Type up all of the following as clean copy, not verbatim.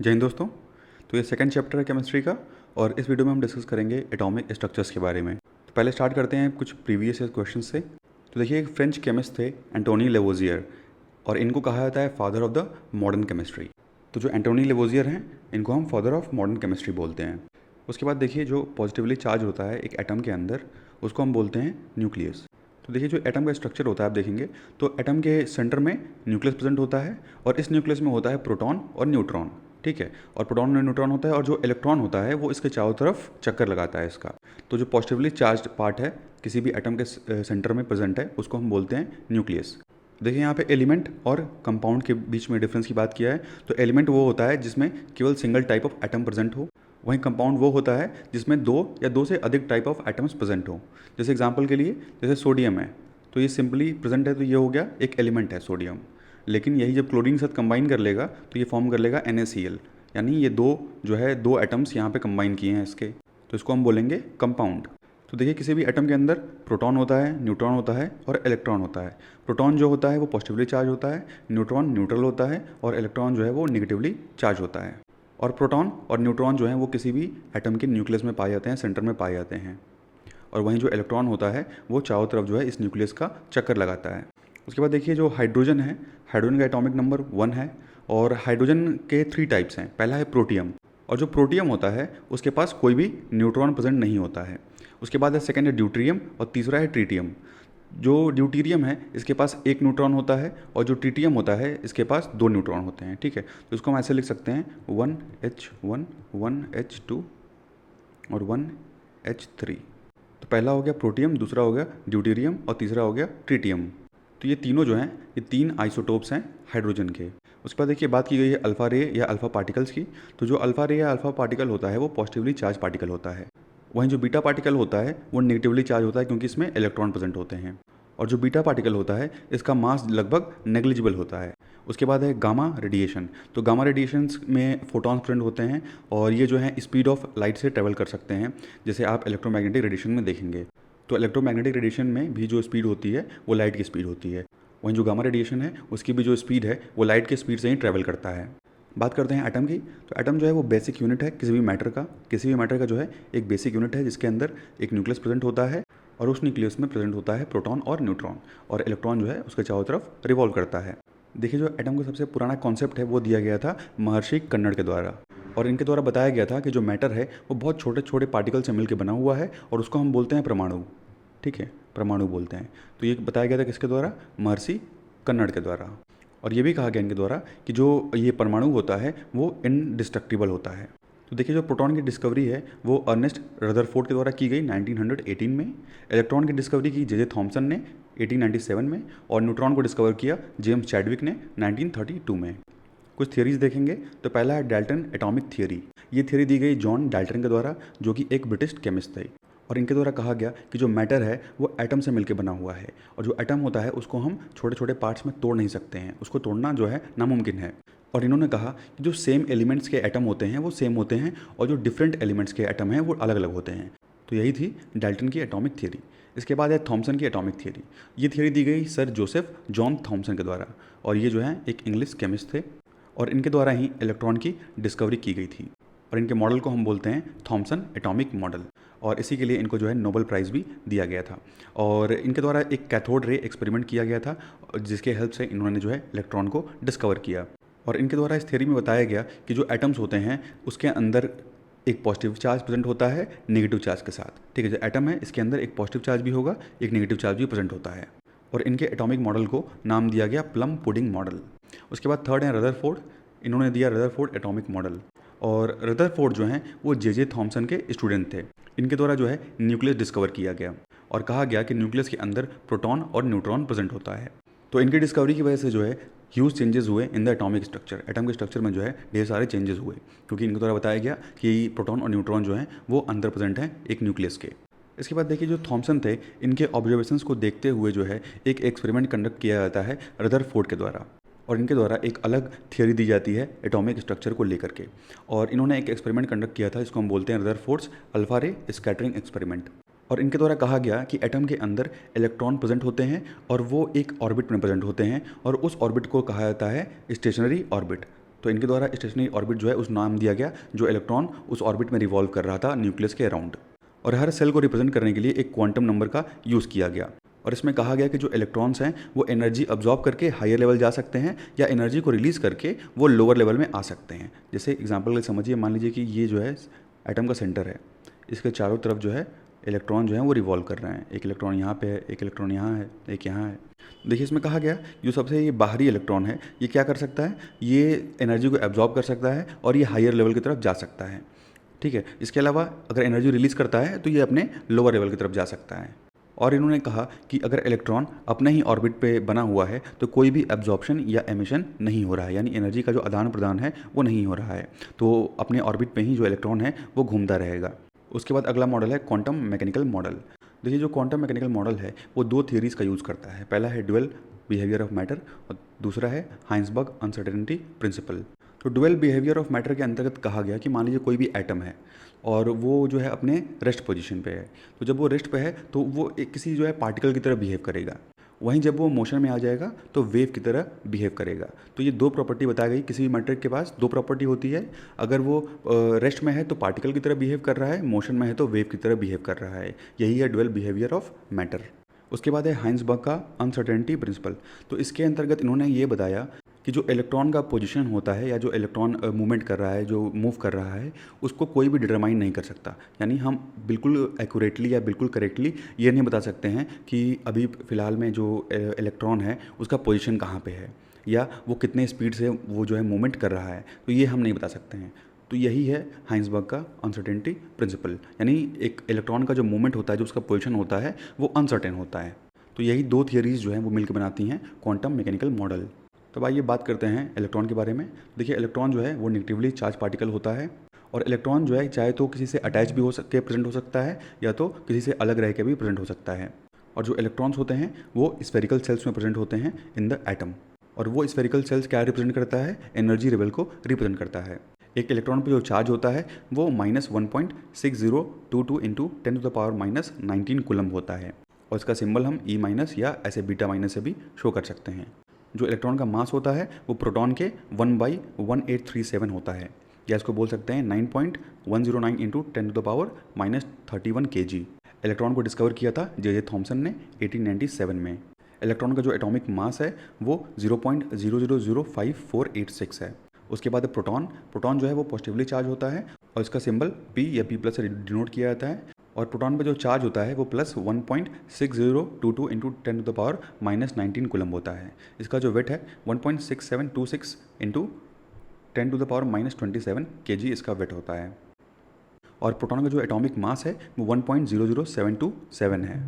जय हिंद दोस्तों। तो ये सेकंड चैप्टर है केमिस्ट्री का और इस वीडियो में हम डिस्कस करेंगे एटॉमिक स्ट्रक्चर्स के बारे में। तो पहले स्टार्ट करते हैं कुछ प्रीवियस क्वेश्चन से। तो देखिए, एक फ्रेंच केमिस्ट थे एंटोनी लेवोजियर और इनको कहा जाता है father of the modern chemistry. तो जो एंटोनी लेवोजियर हैं इनको हम फादर ऑफ मॉडर्न केमिस्ट्री बोलते हैं। उसके बाद देखिए, जो पॉजिटिवली चार्ज होता है एक एटम के अंदर उसको हम बोलते हैं न्यूक्लियस। तो देखिए, जो एटम का स्ट्रक्चर होता है आप देखेंगे तो एटम के सेंटर में न्यूक्लियस प्रेजेंट होता है और इस न्यूक्लियस में होता है प्रोटॉन और न्यूट्रॉन। ठीक है, और प्रोटॉन और न्यूट्रॉन होता है और जो इलेक्ट्रॉन होता है वो इसके चारों तरफ चक्कर लगाता है इसका। तो जो पॉजिटिवली चार्ज पार्ट है किसी भी एटम के सेंटर में प्रेजेंट है उसको हम बोलते हैं न्यूक्लियस। देखिए, यहाँ पे एलिमेंट और कंपाउंड के बीच में डिफरेंस की बात किया है। तो एलिमेंट वो होता है जिसमें केवल single type of atom present हो, वहीं कंपाउंड वो होता है जिसमें दो या दो से अधिक टाइप ऑफ एटम्स प्रेजेंट हो। जैसे एग्जांपल के लिए, जैसे सोडियम है तो ये सिंपली प्रेजेंट है तो ये हो गया एक एलिमेंट है सोडियम। लेकिन यही जब क्लोरीन के साथ कंबाइन कर लेगा तो ये फॉर्म कर लेगा NaCl, यानी ये दो एटम्स यहाँ पे कंबाइन किए हैं इसके, तो इसको हम बोलेंगे कंपाउंड। तो देखिए, किसी भी एटम के अंदर प्रोटॉन होता है, न्यूट्रॉन होता है और इलेक्ट्रॉन होता है। प्रोटॉन जो होता है वो पॉजिटिवली चार्ज होता है, न्यूट्रॉन न्यूट्रल होता है और इलेक्ट्रॉन जो है वो निगेटिवली चार्ज होता है। और प्रोटॉन और न्यूट्रॉन जो हैं वो किसी भी एटम के न्यूक्लियस में पाए जाते हैं, सेंटर में पाए जाते हैं। और वहीं जो इलेक्ट्रॉन होता है वो चारों तरफ जो है इस न्यूक्लियस का चक्कर लगाता है। उसके बाद देखिए, जो हाइड्रोजन है, हाइड्रोजन का एटॉमिक नंबर 1 है और हाइड्रोजन के 3 टाइप्स हैं। पहला है प्रोटियम, और जो प्रोटियम होता है उसके पास कोई भी न्यूट्रॉन प्रेजेंट नहीं होता है। उसके बाद है सेकेंड है ड्यूटेरियम और तीसरा है ट्रीटियम। जो ड्यूटेरियम है इसके पास एक न्यूट्रॉन होता है और जो ट्रीटियम होता है इसके पास 2 न्यूट्रॉन होते हैं। ठीक है, तो इसको हम ऐसे लिख सकते हैं 1H1 1H2 और 1H3। तो पहला हो गया प्रोटियम, दूसरा हो गया ड्यूटेरियम और तीसरा हो गया ट्रीटियम। तो ये तीनों जो हैं ये 3 आइसोटोप्स हैं हाइड्रोजन के। उसके बाद देखिए, बात की गई है अल्फ़ा रे या अल्फ़ा पार्टिकल्स की। तो जो अल्फ़ा रे या अल्फ़ा पार्टिकल होता है वो पॉजिटिवली चार्ज पार्टिकल होता है, वहीं जो बीटा पार्टिकल होता है वो नेगेटिवली चार्ज होता है क्योंकि इसमें इलेक्ट्रॉन प्रेजेंट होते हैं। और जो बीटा पार्टिकल होता है इसका मास लगभग नेग्लिजिबल होता है। उसके बाद है गामा रेडिएशन। तो गामा रेडिएशंस में फोटॉन्स प्रेजेंट होते हैं और ये जो है स्पीड ऑफ लाइट से ट्रेवल कर सकते हैं, जैसे आप इलेक्ट्रोमैग्नेटिक रेडिएशन में देखेंगे। तो इलेक्ट्रोमैग्नेटिक रेडिएशन में भी जो स्पीड होती है वो लाइट की स्पीड होती है, वहीं जो गामा रेडिएशन है उसकी भी जो स्पीड है वो लाइट की स्पीड से ही ट्रैवल करता है। बात करते हैं एटम की। तो एटम जो है वो बेसिक यूनिट है किसी भी मैटर का जो है एक बेसिक यूनिट है जिसके अंदर एक न्यूक्लियस प्रेजेंट होता है और उस न्यूक्लियस में प्रेजेंट होता है प्रोटॉन और न्यूट्रॉन, और इलेक्ट्रॉन जो है उसके चारों तरफ रिवॉल्व करता है। देखिए, जो एटम का सबसे पुराना कॉन्सेप्ट है वो दिया गया था महर्षि कन्नड़ के द्वारा, और इनके द्वारा बताया गया था कि जो मैटर है वो बहुत छोटे छोटे पार्टिकल से मिलकर बना हुआ है और उसको हम बोलते हैं परमाणु। ठीक है, परमाणु बोलते हैं। तो ये बताया गया था किसके द्वारा? महर्षि कन्नड़ के द्वारा। और ये भी कहा गया इनके द्वारा कि जो ये परमाणु होता है वो इनडिस्ट्रक्टिबल होता है। तो देखिए, जो प्रोटॉन की डिस्कवरी है वो अर्नेस्ट रदरफोर्ड के द्वारा की गई 1918 में। इलेक्ट्रॉन की डिस्कवरी की जे थॉमसन ने 1897 में और न्यूट्रॉन को डिस्कवर किया जेम्स चैडविक ने 1932 में। कुछ थियरीज देखेंगे तो पहला है डाल्टन एटॉमिक थियरी। ये थियरी दी गई जॉन डाल्टन के द्वारा जो कि एक ब्रिटिश केमिस्ट थे, और इनके द्वारा कहा गया कि जो मैटर है वो एटम से मिलकर बना हुआ है और जो एटम होता है उसको हम छोटे छोटे पार्ट्स में तोड़ नहीं सकते हैं, उसको तोड़ना जो है नामुमकिन है। और इन्होंने कहा कि जो सेम एलिमेंट्स के एटम होते हैं वो सेम होते हैं और जो डिफरेंट एलिमेंट्स के एटम हैं वो अलग अलग होते हैं। तो यही थी डाल्टन की एटॉमिक थियरी। इसके बाद है थॉमसन की एटॉमिक थियरी। ये थियरी दी गई सर जोसेफ जॉन थॉमसन के द्वारा, और ये जो है एक इंग्लिश केमिस्ट थे और इनके द्वारा ही इलेक्ट्रॉन की डिस्कवरी की गई थी। और इनके मॉडल को हम बोलते हैं थॉमसन एटॉमिक मॉडल, और इसी के लिए इनको जो है नोबेल प्राइज़ भी दिया गया था। और इनके द्वारा एक कैथोड रे एक्सपेरिमेंट किया गया था जिसके हेल्प से इन्होंने जो है इलेक्ट्रॉन को डिस्कवर किया। और इनके द्वारा इस थ्योरी में बताया गया कि जो एटम्स होते हैं उसके अंदर एक पॉजिटिव चार्ज प्रेजेंट होता है नेगेटिव चार्ज के साथ। ठीक है, जो एटम है इसके अंदर एक पॉजिटिव चार्ज भी होगा, एक नेगेटिव चार्ज भी प्रेजेंट होता है। और इनके एटॉमिक मॉडल को नाम दिया गया प्लम पुडिंग मॉडल। उसके बाद थर्ड है रदरफोर्ड। इन्होंने दिया रदरफोर्ड एटॉमिक मॉडल, और रदरफोर्ड जो हैं वो जे थॉमसन के स्टूडेंट थे। इनके द्वारा जो है न्यूक्लियस डिस्कवर किया गया और कहा गया कि न्यूक्लियस के अंदर प्रोटॉन और न्यूट्रॉन प्रेजेंट होता है। तो इनकी डिस्कवरी की वजह से जो है ह्यूज चेंजेस हुए in the atomic structure. Atom के स्ट्रक्चर में जो है ढेर सारे चेंजेस हुए क्योंकि इनके द्वारा बताया गया कि प्रोटॉन और न्यूट्रॉन जो हैं वो अंदर प्रेजेंट हैं एक न्यूक्लियस के। इसके बाद देखिए, जो थॉमसन थे इनके ऑब्जर्वेशंस को देखते हुए जो है एक एक्सपेरिमेंट कंडक्ट किया जाता है रदरफोर्ड के द्वारा, और इनके द्वारा एक अलग थियरी दी जाती है एटॉमिक स्ट्रक्चर को लेकर के। और इन्होंने एक एक्सपेरिमेंट कंडक्ट किया था जिसको हम बोलते हैं रदरफोर्ड्स अल्फा रे स्कैटरिंग एक्सपेरिमेंट। और इनके द्वारा कहा गया कि एटम के अंदर इलेक्ट्रॉन प्रेजेंट होते हैं और वो एक ऑर्बिट में प्रेजेंट होते हैं और उस ऑर्बिट को कहा जाता है स्टेशनरी ऑर्बिट। तो इनके द्वारा स्टेशनरी ऑर्बिट जो है उस नाम दिया गया जो इलेक्ट्रॉन उस ऑर्बिट में रिवॉल्व कर रहा था न्यूक्लियस के अराउंड। और हर सेल को रिप्रेजेंट करने के लिए एक क्वांटम नंबर का यूज़ किया गया। और इसमें कहा गया कि जो इलेक्ट्रॉन्स हैं वो एनर्जी अब्जॉर्ब करके हायर लेवल जा सकते हैं या एनर्जी को रिलीज़ करके वो लोअर लेवल में आ सकते हैं। जैसे एग्जांपल के समझिए, मान लीजिए कि ये जो है एटम का सेंटर है, इसके चारों तरफ जो है इलेक्ट्रॉन जो है वो रिवॉल्व कर रहे हैं। एक इलेक्ट्रॉन यहाँ पे है, एक इलेक्ट्रॉन यहाँ है, एक यहाँ है। देखिए इसमें कहा गया जो सबसे ये बाहरी इलेक्ट्रॉन है ये क्या कर सकता है, ये एनर्जी को एब्जॉर्ब कर सकता है और ये हायर लेवल की तरफ जा सकता है। ठीक है, इसके अलावा अगर एनर्जी रिलीज़ करता है तो ये अपने लोअर लेवल की तरफ जा सकता है। और इन्होंने कहा कि अगर इलेक्ट्रॉन अपने ही ऑर्बिट पे बना हुआ है तो कोई भी एब्जॉर्प्शन या एमिशन नहीं हो रहा है, यानी एनर्जी का जो आदान प्रदान है वो नहीं हो रहा है, तो अपने ऑर्बिट पे ही जो इलेक्ट्रॉन है वो घूमता रहेगा। उसके बाद अगला मॉडल है क्वांटम मैकेनिकल मॉडल। देखिए जो क्वांटम मैकेनिकल मॉडल है वो दो थियरीज़ का यूज़ करता है। पहला है ड्यूअल बिहेवियर ऑफ मैटर और दूसरा है हाइंसबर्ग अनसर्टेनिटी प्रिंसिपल। तो ड्यूअल बिहेवियर ऑफ मैटर के अंतर्गत कहा गया कि मान लीजिए कोई भी एटम है और वो जो है अपने रेस्ट पोजीशन पे है, तो जब वो रेस्ट पे है तो वो एक किसी जो है पार्टिकल की तरह बिहेव करेगा। वहीं जब वो मोशन में आ जाएगा तो वेव की तरह बिहेव करेगा। तो ये दो प्रॉपर्टी बताई गई, किसी भी मैटर के पास दो प्रॉपर्टी होती है। अगर वो रेस्ट में है तो पार्टिकल की तरह बिहेव कर रहा है, मोशन में है तो वेव की तरह बिहेव कर रहा है। यही है ड्यूअल बिहेवियर ऑफ मैटर। उसके बाद है हाइंसबर्ग का अनसर्टेनिटी प्रिंसिपल। तो इसके अंतर्गत इन्होंने ये बताया कि जो इलेक्ट्रॉन का पोजीशन होता है या जो इलेक्ट्रॉन मूवमेंट कर रहा है, जो मूव कर रहा है, उसको कोई भी डिटरमाइन नहीं कर सकता। यानी हम बिल्कुल एक्यूरेटली या बिल्कुल करेक्टली ये नहीं बता सकते हैं कि अभी फ़िलहाल में जो इलेक्ट्रॉन है उसका पोजीशन कहाँ पे है या वो कितने स्पीड से वो जो है मूवमेंट कर रहा है, तो ये हम नहीं बता सकते हैं। तो यही है हाइंसबर्ग का अनसर्टेनिटी प्रिंसिपल, यानी एक इलेक्ट्रॉन का जो मूवमेंट होता है, जो उसका पोजीशन होता है, वो अनसर्टेन होता है। तो यही दो थियरीज़ जो हैं वो मिलकर बनाती हैं क्वांटम मैकेनिकल मॉडल। तब आइए बात करते हैं इलेक्ट्रॉन के बारे में। देखिए इलेक्ट्रॉन जो है वो नेगेटिवली चार्ज पार्टिकल होता है और इलेक्ट्रॉन जो है चाहे तो किसी से अटैच भी हो सके प्रेजेंट हो सकता है या तो किसी से अलग रह के भी प्रेजेंट हो सकता है। और जो इलेक्ट्रॉन्स होते हैं वो स्फेरिकल सेल्स में प्रेजेंट होते हैं इन द एटम। और वो स्फेरिकल सेल्स क्या रिप्रेजेंट करता है, एनर्जी लेवल को रिप्रेजेंट करता है। एक इलेक्ट्रॉन पर जो चार्ज होता है वो -1.6022 इंटू 10⁻⁻19 कूलम्ब होता है और इसका सिंबल हम ई माइनस या ऐसे बीटा माइनस से भी शो कर सकते हैं। जो इलेक्ट्रॉन का मास होता है वो प्रोटॉन के 1/1837 होता है, या इसको बोल सकते हैं 9.109 इंटू 10⁻31 kg। इलेक्ट्रॉन को डिस्कवर किया था जे थॉमसन ने 1897 में। इलेक्ट्रॉन का जो एटॉमिक मास है वो 0.000548 है। उसके बाद प्रोटॉन जो है वो पॉजिटिवली चार्ज होता है और इसका सिंबल P या P+ से डिनोट किया जाता है। और प्रोटॉन पे जो चार्ज होता है वो +1.6022 इंटू 10⁻⁻19 कूलम्ब होता है। इसका जो वेट है 1.6726 इंटू 10⁻⁻27 kg इसका वेट होता है। और प्रोटॉन का जो एटॉमिक मास है वो 1.00727 है।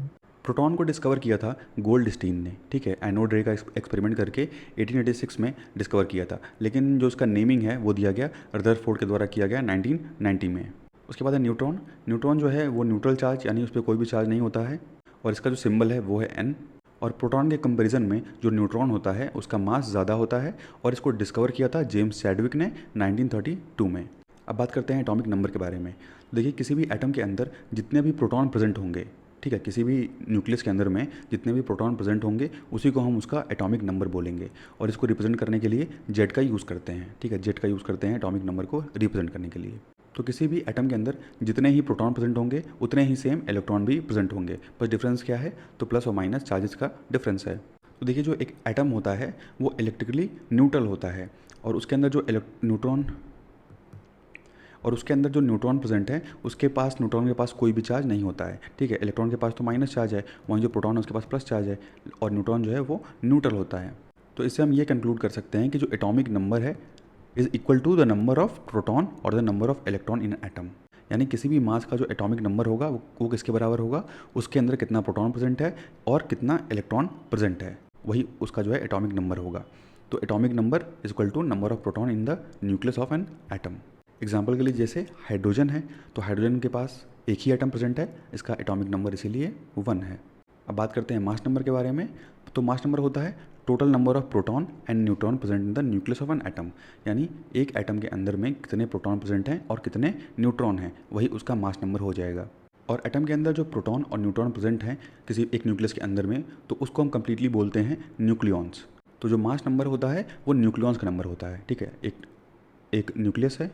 प्रोटॉन को डिस्कवर किया था गोल्डस्टीन ने, ठीक है, एनोड रे का एक्सपेरिमेंट करके 1886 में डिस्कवर किया था, लेकिन जो उसका नेमिंग है वो दिया गया रदरफोर्ड के द्वारा किया गया 1990 में। उसके बाद है न्यूट्रॉन जो है वो न्यूट्रल चार्ज, यानी उस पर कोई भी चार्ज नहीं होता है और इसका जो सिंबल है वो है N। और प्रोटॉन के कंपैरिजन में जो न्यूट्रॉन होता है उसका मास ज़्यादा होता है और इसको डिस्कवर किया था जेम्स चैडविक ने 1932 में। अब बात करते हैं एटॉमिक नंबर के बारे में। देखिए किसी भी एटम के अंदर जितने भी प्रोटॉन प्रेजेंट होंगे, ठीक है, किसी भी न्यूक्लियस के अंदर में जितने भी प्रोटॉन प्रेजेंट होंगे उसी को हम उसका एटॉमिक नंबर बोलेंगे और इसको रिप्रेजेंट करने के लिए जेड का यूज़ करते हैं। ठीक है, जेड का यूज़ करते हैं एटॉमिक नंबर को रिप्रेजेंट करने के लिए। तो किसी भी एटम के अंदर जितने ही प्रोटॉन प्रेजेंट होंगे उतने ही सेम इलेक्ट्रॉन भी प्रेजेंट होंगे, बस डिफरेंस क्या है, तो प्लस और माइनस चार्जेस का डिफरेंस है। तो देखिए जो एक एटम होता है वो इलेक्ट्रिकली न्यूट्रल होता है और उसके अंदर जो न्यूट्रॉन प्रेजेंट है उसके पास, न्यूट्रॉन के पास कोई भी चार्ज नहीं होता है। ठीक है, इलेक्ट्रॉन के पास तो माइनस चार्ज है, वहीं जो प्रोटॉन है उसके पास प्लस चार्ज है और न्यूट्रॉन जो है वो न्यूट्रल होता है। तो इससे हम ये कंक्लूड कर सकते हैं कि जो एटॉमिक नंबर है is equal to the number of proton और the number of electron in atom. यानी किसी भी मास का जो एटॉमिक नंबर होगा वो किसके बराबर होगा, उसके अंदर कितना प्रोटॉन प्रेजेंट है और कितना इलेक्ट्रॉन प्रेजेंट है, वही उसका जो है एटॉमिक नंबर होगा। तो atomic number is equal to number of proton in the nucleus of an atom. Example के लिए जैसे हाइड्रोजन है तो हाइड्रोजन के पास एक ही एटम प्रेजेंट है, इसका एटॉमिक नंबर इसीलिए 1 है। अब बात करते हैं मास नंबर के बारे में। तो मास नंबर होता है total number of proton and neutron present in the nucleus of an atom, यानी एक एटम के अंदर में कितने प्रोटॉन प्रेजेंट हैं और कितने न्यूट्रॉन हैं, वही उसका मास नंबर हो जाएगा। और एटम के अंदर जो प्रोटॉन और न्यूट्रॉन प्रेजेंट हैं किसी एक न्यूक्लियस के अंदर में, तो उसको हम कंप्लीटली बोलते हैं न्यूक्लियॉन्स। तो जो मास नंबर होता है वो न्यूक्लियॉन्स का नंबर होता है। ठीक है, एक एक न्यूक्लियस है,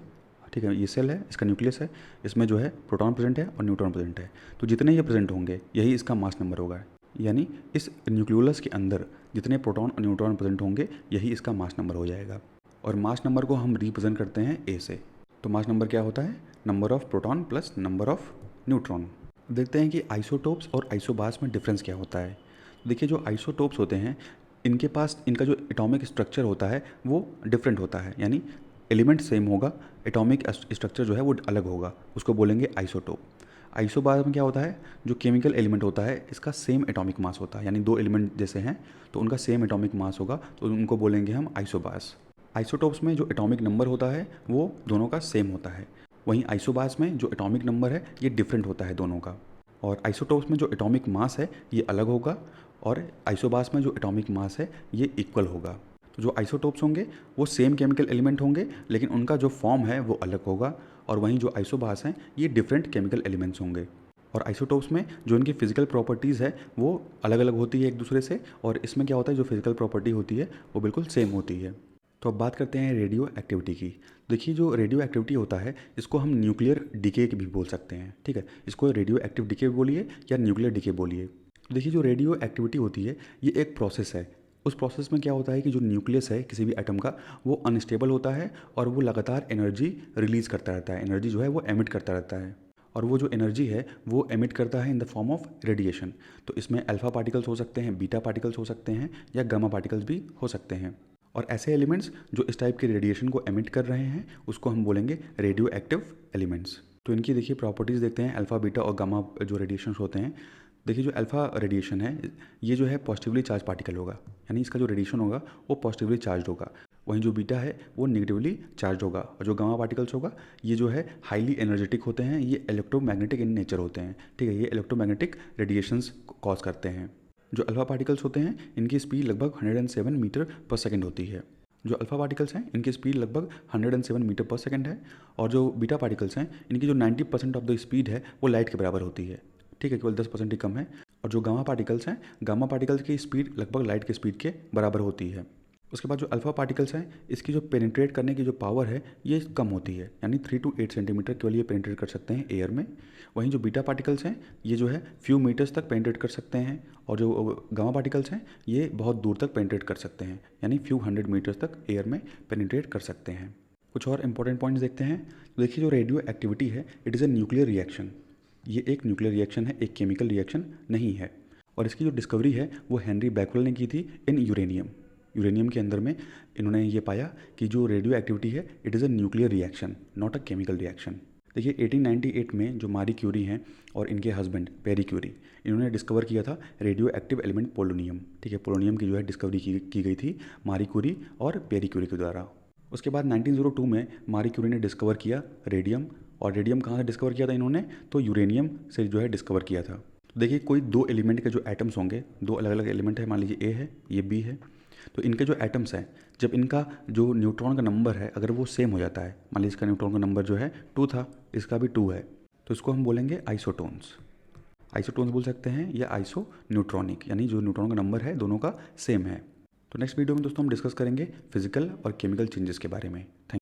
ठीक है, ये सेल है, इसका न्यूक्लियस है, इसमें जो है प्रोटॉन प्रेजेंट है और न्यूट्रॉन प्रेजेंट है। तो जितने ये प्रेजेंट होंगे यही इसका मास नंबर होगा, यानी इस न्यूक्लियोलस के अंदर जितने प्रोटॉन और न्यूट्रॉन प्रेजेंट होंगे यही इसका मास नंबर हो जाएगा। और मास नंबर को हम रिप्रेजेंट करते हैं ए से। तो मास नंबर क्या होता है? Number of proton plus number of neutron. देखते हैं कि आइसोटोप्स और आइसोबार्स में डिफरेंस क्या होता है। देखिए, जो आइसोटोप्स होते हैं इनके पास इनका जो एटॉमिक स्ट्रक्चर होता है वो डिफरेंट होता है, यानी एलिमेंट सेम होगा, एटॉमिक स्ट्रक्चर जो है वो अलग होगा, उसको बोलेंगे आइसोटोप। आइसोबार में क्या होता है? जो केमिकल एलिमेंट होता है इसका सेम एटॉमिक मास होता है, यानी दो एलिमेंट जैसे हैं तो उनका सेम एटॉमिक मास होगा, तो उनको बोलेंगे हम आइसोबार्स। आइसोटोप्स में जो एटॉमिक नंबर होता है वो दोनों का सेम होता है, वहीं आइसोबार्स में जो एटॉमिक नंबर है ये डिफरेंट होता है दोनों का। और आइसोटोप्स में जो एटॉमिक मास है ये अलग होगा और आइसोबार्स में जो एटॉमिक मास है ये इक्वल होगा। तो जो आइसोटोप्स होंगे वो सेम केमिकल एलिमेंट होंगे लेकिन उनका जो फॉर्म है वो अलग होगा, और वहीं जो आइसोबार्स हैं ये डिफरेंट केमिकल एलिमेंट्स होंगे। और आइसोटोप्स में जो इनकी फिजिकल प्रॉपर्टीज़ है वो अलग अलग होती है एक दूसरे से, और इसमें क्या होता है, जो फिजिकल प्रॉपर्टी होती है वो बिल्कुल सेम होती है। तो अब बात करते हैं रेडियो एक्टिविटी की। देखिए, जो रेडियो एक्टिविटी होता है इसको हम न्यूक्लियर डिके भी बोल सकते हैं, ठीक है, इसको रेडियो एक्टिव डिके बोलिए या न्यूक्लियर डिके बोलिए। तो देखिए, जो रेडियो एक्टिविटी होती है ये एक प्रोसेस है। उस प्रोसेस में क्या होता है कि जो न्यूक्लियस है किसी भी एटम का वो अनस्टेबल होता है और वो लगातार एनर्जी रिलीज़ करता रहता है, एनर्जी जो है वो एमिट करता रहता है, और वो जो एनर्जी है वो एमिट करता है in the form of radiation. तो इसमें अल्फा पार्टिकल्स हो सकते हैं, बीटा पार्टिकल्स हो सकते हैं या गामा पार्टिकल्स भी हो सकते हैं। और ऐसे एलिमेंट्स जो इस टाइप के रेडिएशन को एमिट कर रहे हैं उसको हम बोलेंगे रेडियो एक्टिव एलिमेंट्स। तो इनकी देखिए प्रॉपर्टीज़ देखते हैं, अल्फा बीटा और गामा जो रेडिएशन होते हैं। देखिए, जो अल्फा रेडिएशन है ये जो है पॉजिटिवली चार्ज पार्टिकल होगा, यानी इसका जो रेडिएशन होगा वो पॉजिटिवली चार्ज होगा, वहीं जो बीटा है वो नेगेटिवली चार्ज होगा, और जो गामा पार्टिकल्स होगा ये जो है हाईली एनर्जेटिक होते हैं, ये इलेक्ट्रोमैग्नेटिक इन नेचर होते हैं, ठीक है, ये इलेक्ट्रोमैग्नेटिक रेडिएशंस कॉज करते हैं। जो अल्फा पार्टिकल्स होते हैं इनकी स्पीड लगभग 107 मीटर पर सेकेंड होती है। जो अल्फा पार्टिकल्स हैं इनकी स्पीड लगभग 107 मीटर पर सेकेंड है, और जो बीटा पार्टिकल्स हैं इनकी जो 90% ऑफ द स्पीड है वो लाइट के बराबर होती है, ठीक है, केवल 10% ही कम है। और जो गामा पार्टिकल्स हैं, गामा पार्टिकल्स की स्पीड लगभग लाइट की स्पीड के बराबर होती है। उसके बाद जो अल्फा पार्टिकल्स हैं इसकी जो पेनिट्रेट करने की जो पावर है ये कम होती है, यानी 3 to 8 सेंटीमीटर केवल ये पेनिट्रेट कर सकते हैं एयर में। वहीं जो बीटा पार्टिकल्स हैं ये जो है फ्यू मीटर्स तक पेनिट्रेट कर सकते हैं, और जो गामा पार्टिकल्स हैं ये बहुत दूर तक पेनिट्रेट कर सकते हैं, यानी फ्यू 100 मीटर्स तक एयर में पेनिट्रेट कर सकते हैं। कुछ और इंपॉर्टेंट पॉइंट्स देखते हैं। तो देखिए, जो रेडियो एक्टिविटी है it is a nuclear reaction. ये एक न्यूक्लियर रिएक्शन है, एक केमिकल रिएक्शन नहीं है। और इसकी जो डिस्कवरी है वो हेनरी बैकवेल ने की थी इन यूरेनियम। यूरेनियम के अंदर में इन्होंने ये पाया कि जो रेडियो एक्टिविटी है it is a nuclear reaction not a chemical reaction. देखिए, 1898 में जो मारी क्यूरी हैं और इनके हस्बैंड पेरी क्यूरी, इन्होंने डिस्कवर किया था रेडियो एक्टिव एलिमेंट पोलोनियम, ठीक है, पोलोनियम की जो है डिस्कवरी की गई थी मारी क्यूरी और पेरी क्यूरी के द्वारा। उसके बाद 1902 में मारी क्यूरी ने डिस्कवर किया रेडियम, और रेडियम कहाँ से डिस्कवर किया था इन्होंने? तो यूरेनियम से जो है डिस्कवर किया था। तो देखिए, कोई दो एलिमेंट के जो एटम्स होंगे, दो अलग अलग एलिमेंट है, मान लीजिए ए है ये बी है, तो इनके जो एटम्स हैं जब इनका जो न्यूट्रॉन का नंबर है अगर वो सेम हो जाता है, मान लीजिए इसका न्यूट्रॉन का नंबर जो है 2 था, इसका भी 2 है, तो इसको हम बोलेंगे आइसोटोन्स। आइसोटोन्स बोल सकते हैं या आइसो न्यूट्रॉनिक, यानी जो न्यूट्रॉन का नंबर है दोनों का सेम है। तो नेक्स्ट वीडियो में दोस्तों हम डिस्कस करेंगे फिजिकल और केमिकल चेंजेस के बारे में। थैंक